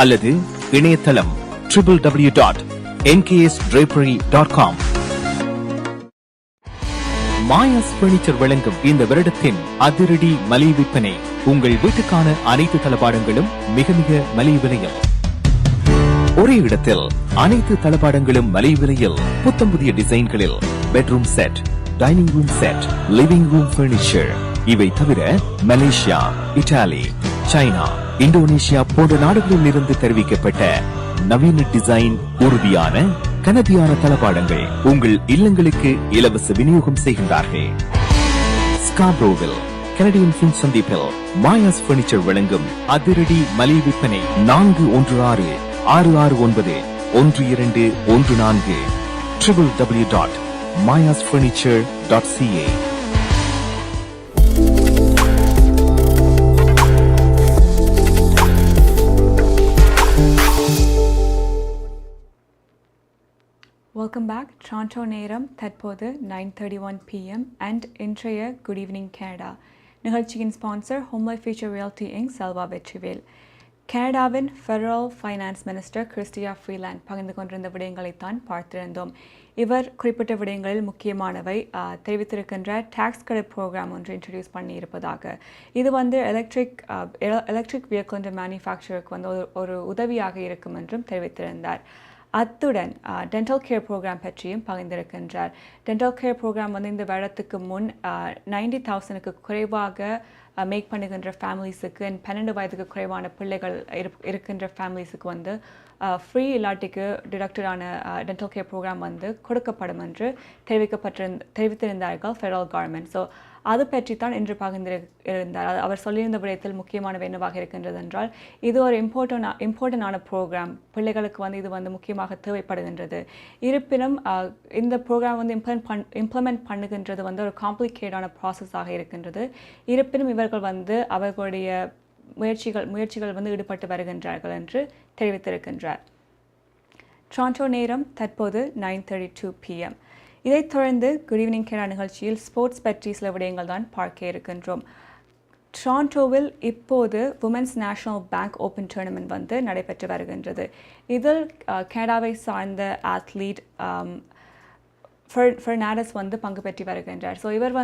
அல்லது இணையதளம் www.nksdrapery.com. மாயாஸ் பர்னிச்சர் வழங்கும் இந்த வருடத்தின் அதிரடி மலிவு விற்பனை. உங்கள் வீட்டுக்கான அனைத்து தளபாடங்களும் மிக மிக மலிவு விலையில். ஒரே இடத்தில் அனைத்து தளபாடங்களும் மலிவு விலையில். புத்தம் புதிய டிசைன்களில் bedroom set, dining room set, living room furniture. இவை தவிர மலேசியா, இத்தாலி, சைனா, இந்தோனேஷியா போன்ற நாடுகளில் இருந்து தெரிவிக்கப்பட்ட நவீன டிசைன், உறுதியான கனதியான தளபாடங்கள் உங்கள் இல்லங்களுக்கு இலவச விநியோகம் செய்கின்றார்கள். ஸ்காப்ரோவில் கனடியன் பின் சந்திப்பில் மாயாஸ் பர்னிச்சர் வழங்கும் அதிரடி மலிவு விற்பனை 416-669-1214 www.mayasfurniture.ca. Welcome back. Toronto நேரம் தற்போது 9:31 p.m. and இன்றைய குட் ஈவினிங் கனடா நிகழ்ச்சியின் sponsor home life future realty inc Selva Vetrivel. கனடாவின் federal finance minister Christia Freeland பகிர்ந்து கொண்டிருந்த விடயங்களைத்தான் பார்த்திருந்தோம். இவர் குறிப்பிட்ட விடயங்களில் முக்கியமானவை தெரிவித்திருக்கின்ற டாக்ஸ் கிரெடிட் ப்ரோக்ராம் ஒன்று இன்ட்ரடியூஸ் பண்ணியிருப்பதாக. இது எலக்ட்ரிக் வெஹிக்கிள் மேனுஃபேக்சருக்கு ஒரு உதவியாக இருக்கும் என்றும் தெரிவித்திருந்தார். அத்துடன் டென்டல் கேர் ப்ரோக்ராம் பற்றியும் பகிர்ந்திருக்கின்றார். டென்டல் கேர் ப்ரோக்ராம் இந்த வருடத்துக்கு முன் 90,000க்கு குறைவாக மேக் பண்ணுகின்ற ஃபேமிலிஸுக்கு 12 வயதுக்கு குறைவான பிள்ளைகள் இருக்கின்ற ஃபேமிலிஸுக்கு ஃப்ரீ இல்லாட்டிக்கு டிடக்டடான டென்டல் கேர் ப்ரோக்ராம் கொடுக்கப்படும் என்று தெரிவித்திருந்தார்கள் ஃபெடரல் கவர்மெண்ட். ஸோ அது பற்றி தான் இன்று பகிர்ந்திருந்தார். அவர் சொல்லியிருந்த விடயத்தில் முக்கியமானவை என்னவாக இருக்கின்றது என்றால், இது ஒரு இம்பார்ட்டண்டான ப்ரோக்ராம், பிள்ளைகளுக்கு இது முக்கியமாக தேவைப்படுகின்றது. இருப்பினும் இந்த ப்ரோக்ராம் இம்ப்ளிமெண்ட் பண்ணுகின்றது ஒரு காம்ப்ளிகேட்டான ப்ராசஸாக இருக்கின்றது. இருப்பினும் இவர்கள் அவர்களுடைய முயற்சிகள் ஈடுபட்டு வருகின்றார்கள் என்று தெரிவித்திருக்கின்றார். டொரண்டோ நேரம் தற்போது 9:32 p.m. இதைத் தொடர்ந்து குட் ஈவினிங் கனடா நிகழ்ச்சியில் ஸ்போர்ட்ஸ் பற்றி சில விடயங்கள் தான் பார்க்க இருக்கின்றோம். டொரண்டோவில் இப்போது women's national bank open tournament நடைபெற்று வருகின்றது. இதில் கனடாவை சார்ந்த ஆத்லீட் ஃபெர்னாண்டஸ் பங்கு பெற்று வருகின்றார். ஸோ இவர்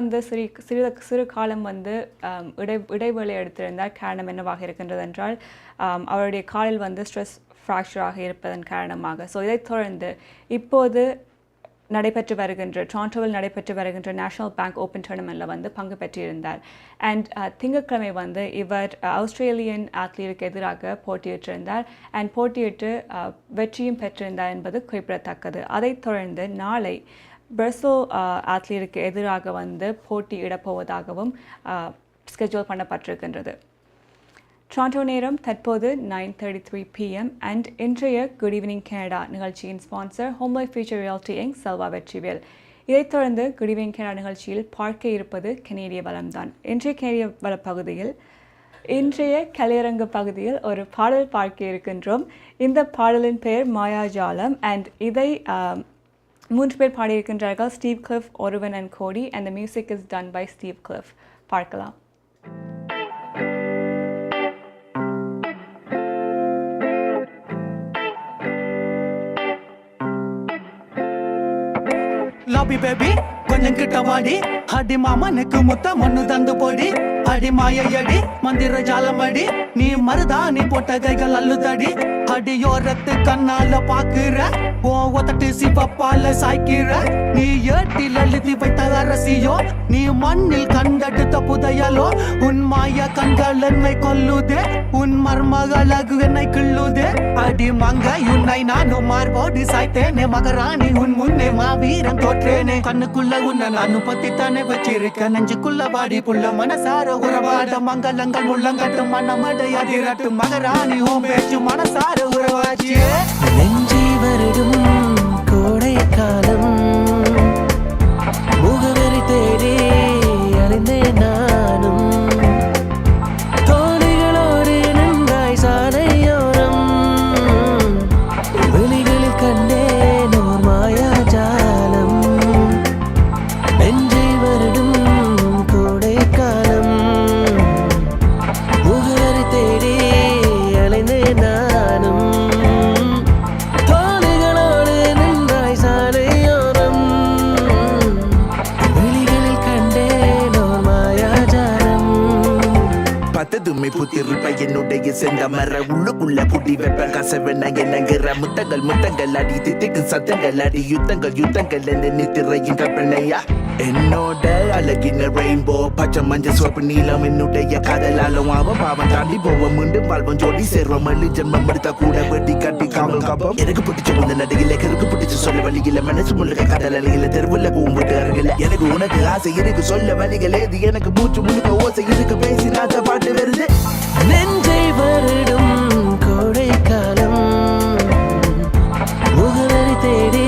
சிறு காலம் இடைவேளை எடுத்திருந்தார். காரணம் என்னவாக இருக்கின்றது என்றால், அவருடைய காலில் ஸ்ட்ரெஸ் ஃப்ராக்சராக இருப்பதன் காரணமாக. ஸோ இதைத் தொடர்ந்து இப்போது டொரண்டோவில் நடைபெற்று வருகின்ற நேஷனல் பேங்க் ஓப்பன் டூர்னமெண்ட்டில் பங்கு பெற்றிருந்தார். அண்ட் திங்கட்கிழமை இவர் ஆஸ்திரேலியன் ஆத்லீட்டுக்கு எதிராக போட்டியிட்டிருந்தார். அண்ட் போட்டியிட்டு வெற்றியும் பெற்றிருந்தார் என்பது குறிப்பிடத்தக்கது. அதைத் தொடர்ந்து நாளை பிரசல் ஆத்லீட்டுக்கு எதிராக போட்டியிடப்போவதாகவும் ஸ்கெட்யூல் பண்ணப்பட்டிருக்கின்றது. டொரண்டோ நேரம் தற்போது 9:33 p.m. அண்ட் இன்றைய குட் ஈவினிங் கனடா நிகழ்ச்சியின் sponsor home life future realty inc Selva Vetrivel. இதைத் தொடர்ந்து குட் ஈவினிங் கனடா நிகழ்ச்சியில் பார்க்க இருப்பது கனேடிய வளம்தான். இன்றைய கனேடிய வள பகுதியில் இன்றைய கலையரங்கு பகுதியில் ஒரு பாடல் பார்க்க இருக்கின்றோம். இந்த பாடலின் பெயர் மாயாஜாலம். அண்ட் இதை 3 பேர் பாடியிருக்கின்றார்கள், ஸ்டீவ் கிளிஃப், ஒருவன் அண்ட் கோடி. And the music is done by Steve Cliff. பார்க்கலாம். லாபி பேபி கொஞ்சம் கிட்ட வாடி, அடி மாமனுக்கு முத்த மண்ணு தந்து போடி, அடி மாயடி மந்திர ஜாலமடி, நீ மருதா நீ போட்ட கைகள் அல்லுதடி, அடியோரத்து கண்ணால பாக்குற ஒத்தட்டு சிவப்பால சாய்க்கிற நீ ஏட்டில் எழுதி வைத்த அரசியோ நீ மண்ணில் கண்டெடுத்த புதையலோ உன் மாய கண்கள் என்னை கொல்லுதே உன் மர்மகளகு என்னை கிள்ளுதே அடி மங்க உன்னை நானும் மார்போடு சாய்த்தேனே மகராணி உன் முன்னே மாவீரம் தோற்றேனே கண்ணுக்குள்ள உன்னை நானும் பத்தித்தானே வச்சிருக்க நெஞ்சுக்குள்ள வாடி புள்ள மனசார உறவாட மங்களங்கள் உள்ளங்கட்டும் மனமடை அதிரட்டும் மகராணி உன் பேச்சு மனசார உறவாச்சு நெஞ்சி வருடும் கோடை காலம் முகவரி தேடி அறிந்தேன் நானும் தோணிகளோடு நின்றாய் சாலையோரம் வெளிகளில் கண்டேன் ஓர் மாயாஜாலம் நெஞ்சை வருடும் கோடை காலம் முகவரி தேடி அலைந்தேன் நானும் தோணிகளோடு நின்றாய் சாலையோரம் வெளிகளில் கண்டேன் ஓர் மாயாஜாலம் பத்ததுமை புத்திருப்ப என்னுடைய செந்தமர உள்ளுக்குள்ள புடி வெப்ப கசவென என்னங்கிற முத்தங்கள் அடி தித்திக்கு சத்தங்கள் அடி யுத்தங்கள் என்ன நித்திரையின் கற்பனையா என்னோட அழகின ரெயின்போ பச்சை மஞ்சள் சிவப்பு நீளம் என்னுடைய காதலாலும் அவன் பாவம் தாண்டி போவோம் மீண்டும் வாழ்வம் ஜோடி சேர்வோம் மல்லி ஜென்மம் எடுத்தா கூட வெட்டி கட்டி காவல் காப்போம் எனக்கு பிடிச்ச முந்த நடிகல கருக்கு பிடிச்ச சொல்ல வழியில மனசு முழுக்க கடல் அலையில தெருவுல கூம்பிட்டு அருகில எனக்கு உனக்கு ஆசை இருக்கு சொல்ல வழிகள் ஏது எனக்கு மூச்சு முழுக்க ஓசை இருக்கு பேசி நாச்ச பாட்டு வருது நெஞ்சை வருடும் கோடை காலம் முகவரி தேடி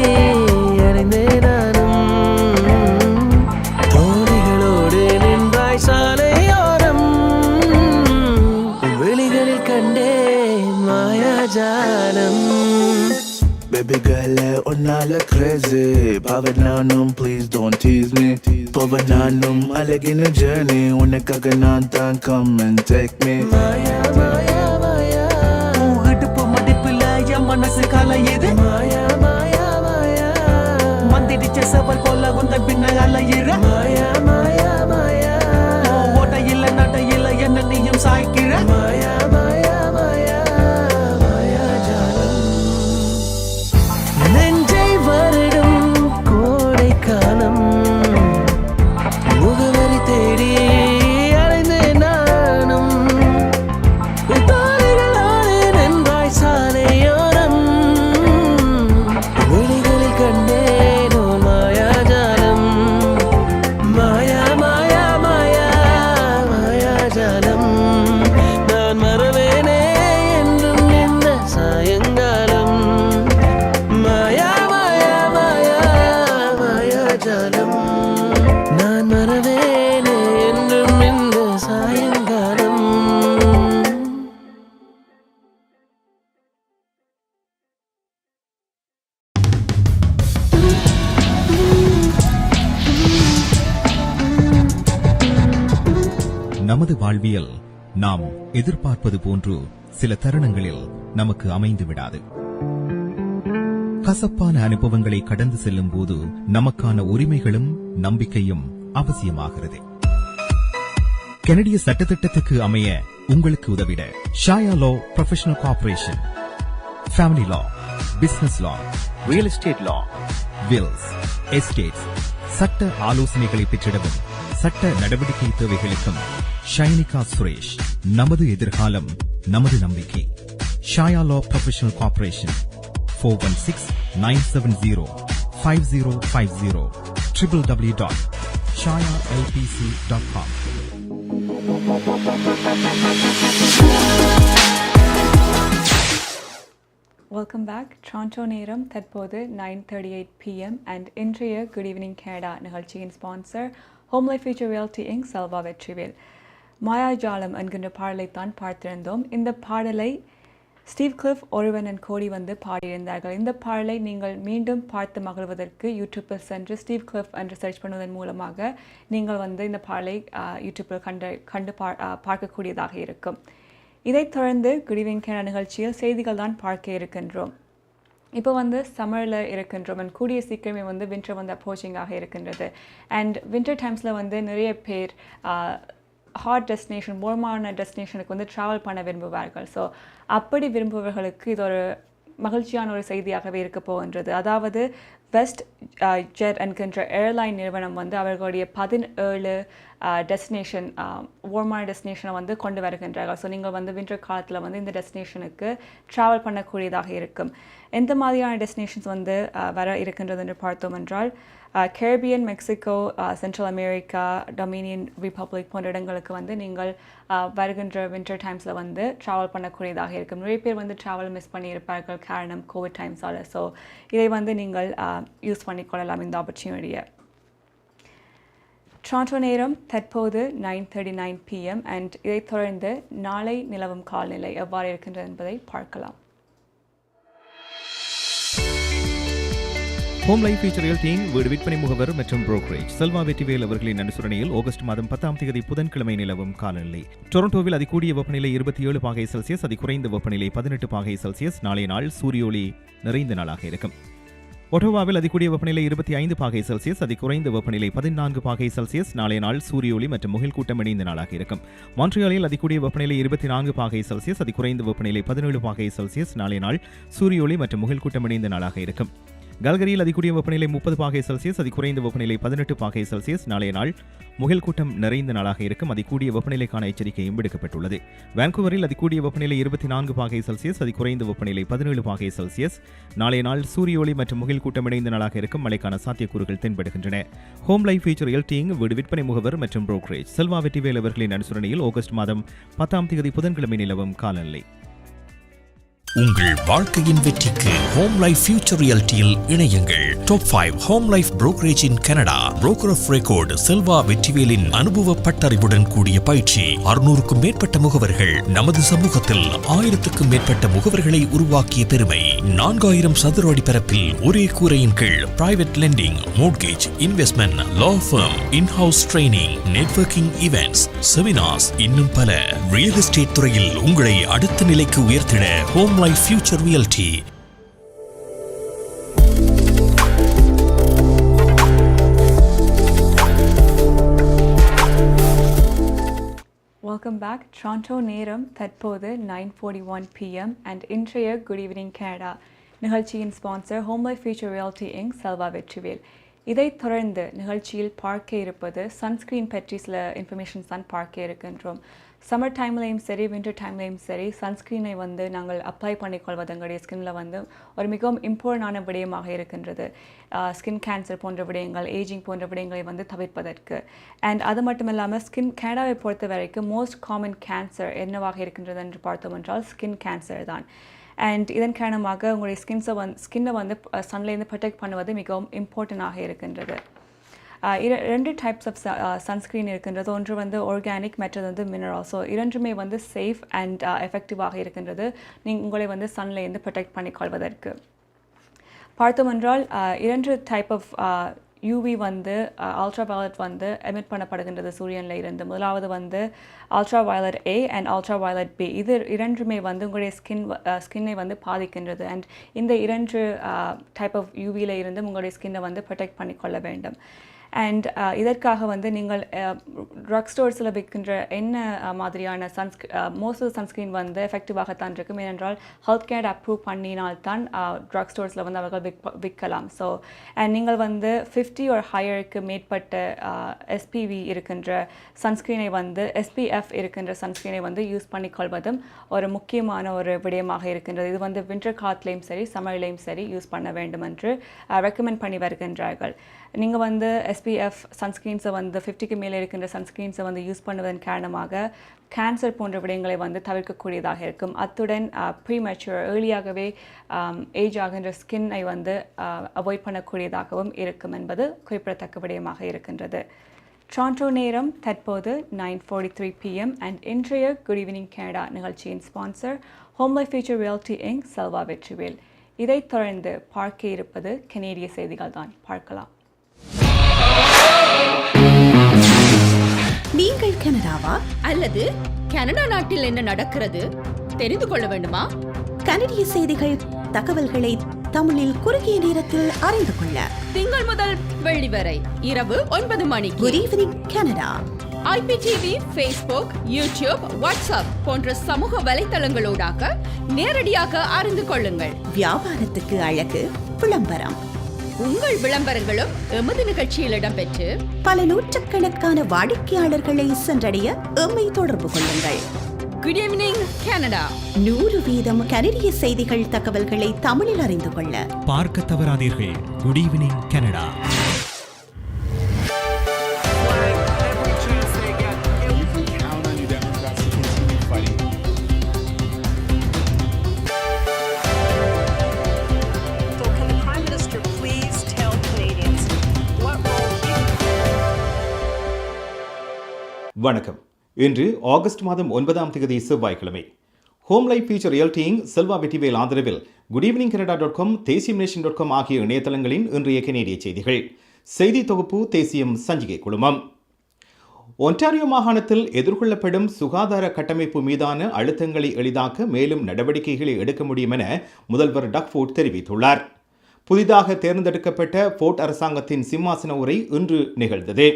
அறிந்தேன் நானும் தோணிகளோடு நின்றாய் சாலையோரம் வெளிகளில் கண்டேன் மாயாஜாலம் Baby girl, unnala crazy Pavananum, please don't tease me Pavananum, alagina journey Unakaga nantan, come and take me Maya, Maya, Maya இடுப்பு மடிப்புல என் மனசு கலையுது Maya, Maya, Maya மந்திடிச்ச செவல் போல உந்த பின்ன அலையிற Maya, Maya, Maya ஓட்டையில நடையில என்ன நீயும் சாய்க்கிற Maya, Maya, Maya மாயாஜாலம் நெஞ்சை வருடும் கோடை காலம் முகவரி தேடி அலைந்தேன் நானும் தாளிகளோடு நின்றாய் சாலையோரம் விழிகளில் கண்டேன் ஓர் மாயாஜாலம் மாயா மாயா மாயா மாயாஜாலம் நான் மறவேனே என்றும் இந்த சாயங்காலம் மாயா மாயா மாயா மாயாஜாலம் நான் மறவேனே என்றும் இந்த சாயங்காலம் நமது வாழ்வியல் நாம் எதிர்பார்ப்பது போன்று சில தருணங்களில் நமக்கு அமைந்து விடாது. கசப்பான அனுபவங்களை கடந்து செல்லும் போது நமக்கான உரிமைகளும் நம்பிக்கையும் அவசியமாகிறது. கனடிய சட்டத்திட்டத்துக்கு அமைய உங்களுக்கு உதவிட ஷாயா லா ப்ரொஃபஷனல் கார்ப்பரேஷன், ஃபேமிலி லா, பிசினஸ் லா, ரியல் எஸ்டேட் லா, வில்ஸ், எஸ்டேட்ஸ், சட்ட ஆலோசனைகளை பெற்றிடவும் சட்ட நடவடிக்கை தேவைகளுக்கும் ஷைனிகா சுரேஷ். நமது எதிர்காலம் நமது நம்பிக்கை. Shaya law professional corporation 416-970-5050 www.shayalpc.com. Welcome back. Toronto நேரம் தற்போது 9:38 PM அண்ட் இன்றைய குட் ஈவினிங் கனடா நிகழ்ச்சியின் sponsor home life future reality inc, Selva Vetrivel. மாயாஜாலம் என்கின்ற பாடலைத்தான் பார்த்திருந்தோம். இந்த பாடலை ஸ்டீவ் கிளிஃப், ஒருவன் அண்ட் கோடி வந்து பாடியிருந்தார்கள். இந்த பாடலை நீங்கள் மீண்டும் பார்த்து மகிழ்வதற்கு யூடியூப்பில் சென்று ஸ்டீவ் கிளிஃப் என்று சர்ச் பண்ணுவதன் மூலமாக நீங்கள் வந்து இந்த பாடலை யூடியூப்பில் கண்டு பார்க்கக்கூடியதாக இருக்கும். இதைத் தொடர்ந்து குட் ஈவினிங் கனடா நிகழ்ச்சியில் செய்திகள் தான் பார்க்க இருக்கின்றோம். இப்போ வந்து சம்மரில் இருக்கின்றோம் அண்ட் கூடிய சீக்கிரமே வந்து வின்டர் வந்து அப்ரோச்சிங்காக இருக்கின்றது. அண்ட் வின்டர் டைம்ஸில் வந்து நிறைய பேர் ஹாட் டெஸ்டினேஷன், warm டெஸ்டினேஷனுக்கு வந்து ட்ராவல் பண்ண விரும்புவார்கள். ஸோ அப்படி விரும்புபவர்களுக்கு இது ஒரு மகிழ்ச்சியான ஒரு செய்தியாகவே இருக்க போகின்றது. அதாவது வெஸ்ட் ஜெட் என்கின்ற ஏர்லைன் நிறுவனம் வந்து அவர்களுடைய 17 டெஸ்டினேஷன் வார்மான டெஸ்டினேஷனை வந்து கொண்டு வருகின்றார்கள். ஸோ நீங்கள் வந்து வின்டர் காலத்தில் வந்து இந்த டெஸ்டினேஷனுக்கு ட்ராவல் பண்ணக்கூடியதாக இருக்கும். எந்த மாதிரியான டெஸ்டினேஷன்ஸ் வந்து வர இருக்கின்றது என்று பார்த்தோம் என்றால் Caribbean, Mexico, central America, Dominion republic போன்ற இடங்களுக்கு வந்து நீங்கள் வருகின்ற வின்டர் டைம்ஸில் வந்து ட்ராவல் பண்ணக்கூடியதாக இருக்கும். நிறைய பேர் வந்து ட்ராவல் மிஸ் பண்ணியிருப்பார்கள் காரணம் கோவிட் டைம்ஸால். ஸோ இதை வந்து நீங்கள் யூஸ் பண்ணிக்கொள்ளலாம் இந்த ஆப்பர்ச்சுனிட்டியை. டொரண்டோ நேரம் தற்போது 9:39 PM அண்ட் இதைத் தொடர்ந்து நாளை நிலவும் காலநிலை எவ்வாறு இருக்கின்றது என்பதை பார்க்கலாம். ஹோம் லைஃப் ஃபியூச்சர் ரியல்டியின் வீடு விற்பனை முகவர் மற்றும் புரோக்கரேஜ் செல்வா வெற்றிவேல் அவர்களின் அனுசரணையில் ஆகஸ்ட் மாதம் 10ஆம் தேதி புதன்கிழமை நிலவும் காலநிலை. டொரண்டோவில் அதிகூடிய வெப்பநிலை 27 பாகை செல்சியஸ், அதிகுறைந்த வெப்பநிலை 18 பாகை செல்சியஸ். நாளைய நாள் சூரியோளி நிறைந்த நாளாக இருக்கும். ஒட்டோவாவில் அதிகூடிய வெப்பநிலை 25 பாகை செல்சியஸ், அதிகுறைந்த வெப்பநிலை 14 பாகை செல்சியஸ். நாளைய நாள் சூரியோளி மற்றும் முகில் கூட்டம் இணைந்த நாளாக இருக்கும். மான்ட்ரியாலில் அதிகூடிய வெப்பநிலை 24 பாகை செல்சியஸ், அதிகுறைந்த வெப்பநிலை 17 பாகை செல்சியஸ். நாளைய நாள் சூரியோளி மற்றும் முகில் கூட்டம் இணைந்த நாளாக இருக்கும். கல்கரியில் அதிகூடிய வெப்பநிலை 30 பாகை செல்சியஸ், அதிகுறைந்த வெப்பநிலை 18 பாகை செல்சியஸ். நாளைய நாள் முகில் கூட்டம் நிறைந்த நாளாக இருக்கும். அதிகூடிய வெப்பநிலைக்கான எச்சரிக்கையும் விடுக்கப்பட்டுள்ளது. வான்கூவரில் அதிகூடிய வெப்பநிலை 24 பாகை செல்சியஸ், அதிகுறைந்த வெப்பநிலை 17 பாகை செல்சியஸ். நாளைய நாள் சூரியோளி மற்றும் முகில் கூட்டம் இணைந்த நாளாக இருக்கும். மழைக்கான சாத்தியக்கூறுகள் தென்படுகின்றன. ஹோம் லைஃப் ஃபியூச்சர் ரியல்டிங் வீடு விற்பனை முகவர் மற்றும் புரோக்கரேஜ் செல்வா வெற்றிவேல் அவர்களின் அனுசரணையில் ஆகஸ்ட் மாதம் 10ஆம் தேதி புதன்கிழமை நிலவும் காலநிலை. உங்கள் வாழ்க்கையின் வெற்றிக்கு ஹோம் லைஃப் ஃபியூச்சர் ரியல்டியில் இணையுங்கள். Top 5 home life brokerage in Canada. Broker of record Selva வெற்றிவேலின் அனுபவ பட்டறிவுடன் கூடிய பயிற்சி. 600க்கும் மேற்பட்ட முகவர்கள் நமது சமூகத்தில் 1000க்கும் மேற்பட்ட முகவர்களை உருவாக்கிய பெருமை. 4000 சதுர அடி பரப்பில் ஒரே கூரையின் கீழ் private lending, mortgage, investment, law firm, in house training, networking events, seminars, இன்னும் பல. ரியல் எஸ்டேட் துறையில் உங்களை அடுத்த நிலைக்கு உயர்த்திட home life future realty. Welcome back. Toronto நேரம் தற்போது 9:41 PM அண்ட் இன்றைய குட் ஈவினிங் கனடா நிகழ்ச்சியின் sponsor home life future realty inc Selva Vetrivel. இதைத் தொடர்ந்து நிகழ்ச்சியில் பார்க்க இருப்பது சன்ஸ்க்ரீன் பற்றி சில இன்ஃபர்மேஷன்ஸ் தான் பார்க்க இருக்கின்றோம். சம்மர் டைம்லேயும் சரி வின்டர் டைம்லேயும் சரி சன்ஸ்க்ரீனை வந்து நாங்கள் அப்ளை பண்ணிக்கொள்வது எங்களுடைய ஸ்கின்ல வந்து ஒரு மிகவும் இம்பார்ட்டண்டான விடயமாக இருக்கின்றது. ஸ்கின் கேன்சர் போன்ற விடயங்கள், ஏஜிங் போன்ற விடயங்களை வந்து தவிர்ப்பதற்கு. அண்ட் அது மட்டும் இல்லாமல் கனடாவை பொறுத்த வரைக்கும் மோஸ்ட் காமன் கேன்சர் என்னவாக இருக்கின்றது என்று பார்த்தோம் என்றால் ஸ்கின் கேன்சர் தான். அண்ட் இதன் காரணமாக உங்களுடைய ஸ்கின்னை வந்து சன்லேருந்து ப்ரொடெக்ட் பண்ணுவது மிகவும் இம்பார்ட்டண்டாக இருக்கின்றது. 2 டைப்ஸ் ஆஃப் சன்ஸ்க்ரீன் இருக்கின்றது. ஒன்று வந்து ஆர்கானிக், மற்றது வந்து மினரல். ஸோ இரண்டுமே வந்து சேஃப் அண்ட் எஃபெக்டிவாக இருக்கின்றது உங்களை வந்து சன்லேருந்து ப்ரொடெக்ட் பண்ணிக்கொள்வதற்கு. பார்த்தோம் என்றால் 2 டைப் ஆஃப் யூவி வந்து அல்ட்ரா வயலட் வந்து எமிட் பண்ணப்படுகின்றது சூரியனில் இருந்து. முதலாவது வந்து ultra violet A and ultra violet B. இது இரண்டுமே வந்து உங்களுடைய ஸ்கின்னை வந்து பாதிக்கின்றது. அண்ட் இந்த 2 டைப் ஆஃப் யூவியில் இருந்து உங்களுடைய ஸ்கின்னை வந்து ப்ரொடெக்ட் பண்ணிக்கொள்ள வேண்டும். அண்ட் இதற்காக வந்து நீங்கள் ட்ரக் ஸ்டோர்ஸில் விற்கின்ற என்ன மாதிரியான மோஸ்ட் ஆஃப் சன்ஸ்க்ரீன் வந்து எஃபெக்டிவாகத்தான் இருக்கும். ஏனென்றால் ஹெல்த் கேர் அப்ரூவ் பண்ணினால்தான் ட்ரக் ஸ்டோர்ஸில் வந்து அவர்கள் விற்கலாம். ஸோ அண்ட் நீங்கள் வந்து 50 or ஹையருக்கு மேற்பட்ட SPV இருக்கின்ற சன்ஸ்க்ரீனை வந்து SPF இருக்கின்ற சன்ஸ்க்ரீனை வந்து யூஸ் பண்ணிக்கொள்வதும் ஒரு முக்கியமான ஒரு விடயமாக இருக்கின்றது. இது வந்து வின்டர் காலத்திலையும் சரி சம்மர்லேயும் சரி யூஸ் பண்ண வேண்டும் என்று ரெக்கமெண்ட் பண்ணி வருகின்றார்கள். நீங்கள் வந்து SPF சன்ஸ்க்ரீன்ஸை வந்து 50க்கு மேலே இருக்கின்ற சன்ஸ்க்ரீன்ஸை வந்து யூஸ் பண்ணுவதன் காரணமாக கேன்சர் போன்ற விடயங்களை வந்து தவிர்க்கக்கூடியதாக இருக்கும். அத்துடன் ப்ரீமெச்சூர் ஏர்லியாகவே ஏஜ் ஆகின்ற ஸ்கின்னை வந்து அவாய்ட் பண்ணக்கூடியதாகவும் இருக்கும் என்பது குறிப்பிடத்தக்க விடயமாக இருக்கின்றது. டொரண்டோ நேரம் தற்போது 9:43 PM அண்ட் இன்றைய குட் ஈவினிங் கனடா நிகழ்ச்சியின் sponsor home life future realty inc Selva Vetrivel. இதைத் தொடர்ந்து பார்க்க இருப்பது கனேடிய செய்திகள் தான். பார்க்கலாம். நீங்கள் கனடாவா அல்லது கனடா நாட்டில் என்ன நடக்கிறது தெரிந்து கொள்ள வேண்டுமா? கனடிய செய்திகள், தகவல்களை தமிழில் குறுகிய நேரத்தில் அறிந்து கொள்ள திங்கள் முதல் வெள்ளி வரை இரவு 9 மணிக்கு good evening Canada IPTV, Facebook, YouTube, WhatsApp போன்ற சமூக வலைத்தளங்களூடாக நேரடியாக அறிந்து கொள்ளுங்கள். வியாபாரத்துக்கு அழகு விளம்பரம். உங்கள் விளம்பரங்களும் எமது நிகழ்ச்சியில் இடம்பெற்று பல நூற்றுக்கணக்கான வாடிக்கையாளர்களை சென்றடைய எம்மை தொடர்பு கொள்ளுங்கள். Good evening Canada. 100% கனடிய செய்திகள் தகவல்களை தமிழில் அறிந்து கொள்ள பார்க்க தவறாதீர்கள். Good evening Canada. வணக்கம். இன்று ஆகஸ்ட் மாதம் 9ஆம் தேதி செவ்வாய்க்கிழமை. Home life future realty Selva Vetrivel ஆதரவில் goodevningcanada.com, தேசியம்நேஷன்.com ஆகிய இணையதளங்களின் இன்றைய கனேடிய செய்திகள். செய்தி தொகுப்பு தேசியம் சஞ்சிகை குழுமம். ஒன்டாரியோ மாகாணத்தில் எதிர்கொள்ளப்படும் சுகாதார கட்டமைப்பு மீதான அழுத்தங்களை எளிதாக்க மேலும் நடவடிக்கைகளை எடுக்க முடியும் என முதல்வர் டக்ஃபோர்ட் தெரிவித்துள்ளார். புதிதாக தேர்ந்தெடுக்கப்பட்ட ஃபோர்ட் அரசாங்கத்தின் சிம்மாசன உரை இன்று நிகழ்ந்தது.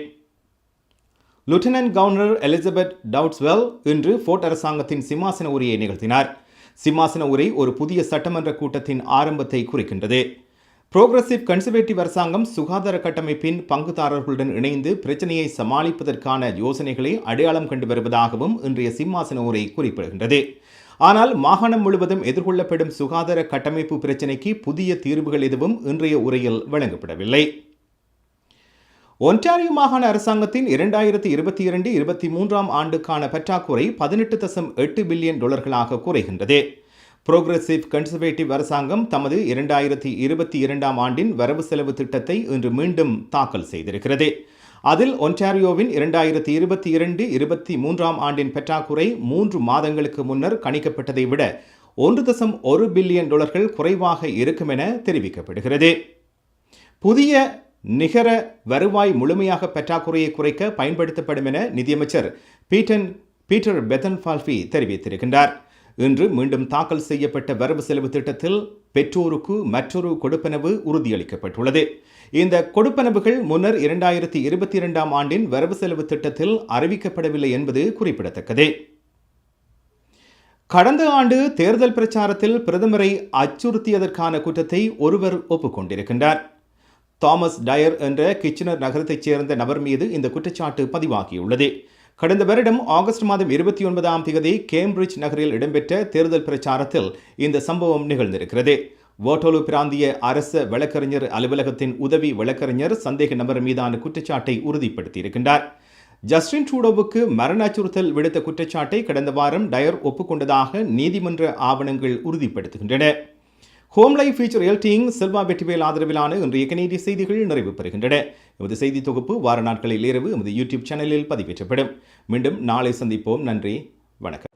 லெப்டினன்ட் கவர்னர் எலிசபெத் டவுட்ஸ்வெல் இன்று ஃபோர்ட் அரசாங்கத்தின் சிம்மாசன உரையை நிகழ்த்தினார். சிம்மாசன உரை ஒரு புதிய சட்டமன்ற கூட்டத்தின் ஆரம்பத்தை குறிக்கின்றது. புரோகிரசிவ் கன்சர்வேட்டிவ் அரசாங்கம் சுகாதார கட்டமைப்பின் பங்குதாரர்களுடன் இணைந்து பிரச்சனையை சமாளிப்பதற்கான யோசனைகளை அடையாளம் கண்டு வருவதாகவும் இன்றைய சிம்மாசன உரை குறிப்பிடுகின்றது. ஆனால் மாகாணம் முழுவதும் எதிர்கொள்ளப்படும் சுகாதார கட்டமைப்பு பிரச்சினைக்கு புதிய தீர்வுகள் எதுவும் இன்றைய உரையில் வழங்கப்படவில்லை. ஒன்டாரியோ மாகாண அரசாங்கத்தின் 2022-23 ஆண்டுக்கான பற்றாக்குறை $18.8 பில்லியன் குறைகின்றது. புரோகிரசிவ் கன்சர்வேட்டிவ் அரசாங்கம் தமது 2022 ஆண்டின் வரவு செலவு திட்டத்தை இன்று மீண்டும் தாக்கல் செய்திருக்கிறது. அதில் ஒன்டாரியோவின் 2022-23 ஆண்டின் பற்றாக்குறை 3 மாதங்களுக்கு முன்னர் கணிக்கப்பட்டதை விட $1.1 பில்லியன் குறைவாக இருக்கும் என தெரிவிக்கப்படுகிறது. புதிய நிகர வருவாய் முழுமையாக பற்றாக்குறையை குறைக்க பயன்படுத்தப்படும் என நிதியமைச்சர் பீட்டர் பெத்தன்ஃபால்வி தெரிவித்திருக்கின்றார். இன்று மீண்டும் தாக்கல் செய்யப்பட்ட வரவு செலவு திட்டத்தில் பெற்றோருக்கு மற்றொரு கொடுப்பனவு உறுதியளிக்கப்பட்டுள்ளது. இந்த கொடுப்பனவுகள் முன்னர் 2022 ஆண்டின் வரவு செலவு திட்டத்தில் அறிவிக்கப்படவில்லை என்பது குறிப்பிடத்தக்கது. கடந்த ஆண்டு தேர்தல் பிரச்சாரத்தில் பிரதமரை அச்சுறுத்தியதற்கான குற்றத்தை ஒருவர் ஒப்புக்கொண்டிருக்கின்றார். தாமஸ் டயர் என்ற கிச்சனர் நகரத்தைச் சேர்ந்த நபர் மீது இந்த குற்றச்சாட்டு பதிவாகியுள்ளது. கடந்த வருடம் ஆகஸ்ட் மாதம் 29ஆம் தேதி கேம்பிரிட்ஜ் நகரில் இடம்பெற்ற தேர்தல் பிரச்சாரத்தில் இந்த சம்பவம் நிகழ்ந்திருக்கிறது. வோட்டோலு பிராந்திய அரச வழக்கறிஞர் அலுவலகத்தின் உதவி வழக்கறிஞர் சந்தேக நபர் மீதான குற்றச்சாட்டை உறுதிப்படுத்தியிருக்கின்றார். ஜஸ்டின் ட்ரூடோவுக்கு மரண அச்சுறுத்தல் விடுத்த குற்றச்சாட்டை கடந்த வாரம் டயர் ஒப்புக்கொண்டதாக நீதிமன்ற ஆவணங்கள் உறுதிப்படுத்துகின்றன. Home life future realty Selva Vetrivel ஆதரவிலான இன்றைய கனேடிய செய்திகள் நிறைவு பெறுகின்றன. எமது செய்தி தொகுப்பு வார நாட்களில் இரவு எமது யூடியூப் சேனலில் பதிவேற்றப்படும். மீண்டும் நாளை சந்திப்போம். நன்றி, வணக்கம்.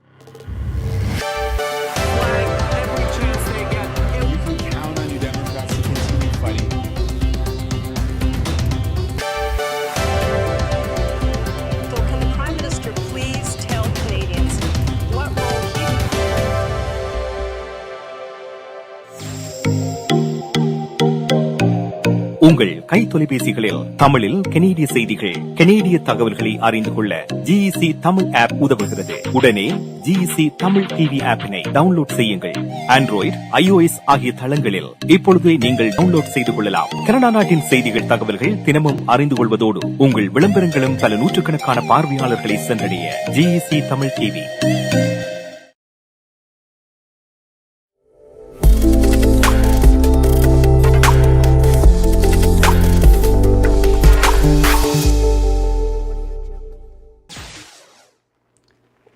உங்கள் கை தொலைபேசிகளில் தமிழில் கனேடிய செய்திகள், கனேடிய தகவல்களை அறிந்து கொள்ள GEC தமிழ் ஆப் உதவுகிறது. உடனே GEC தமிழ் டிவி ஆப்பினை டவுன்லோட் செய்யுங்கள். ஆண்ட்ராய்டு, iOS ஆகிய தளங்களில் இப்பொழுது நீங்கள் டவுன்லோட் செய்து கொள்ளலாம். கனடா நாட்டின் செய்திகள், தகவல்கள் தினமும் அறிந்து கொள்வதோடு உங்கள் விளம்பரங்களும் பல நூற்றுக்கணக்கான பார்வையாளர்களை சென்றடைய GEC Tamil TV.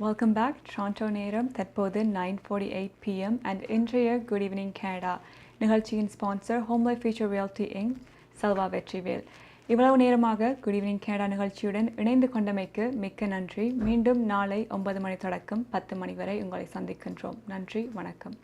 Welcome back. Toronto நேரம் தற்போது 9:48 PM and இன்றைய Good Evening Canada நிகழ்ச்சியின் sponsor home life future realty inc Selva Vetrivel. இவ்வளவு நேரமாக Good Evening Canada நிகழ்ச்சியுடன் இணைந்து கொண்டமைக்கு மிக்க நன்றி. மீண்டும் நாளை 9 மணி தொடக்கம் 10 மணி வரை உங்களை சந்திக்கின்றோம். நன்றி, வணக்கம்.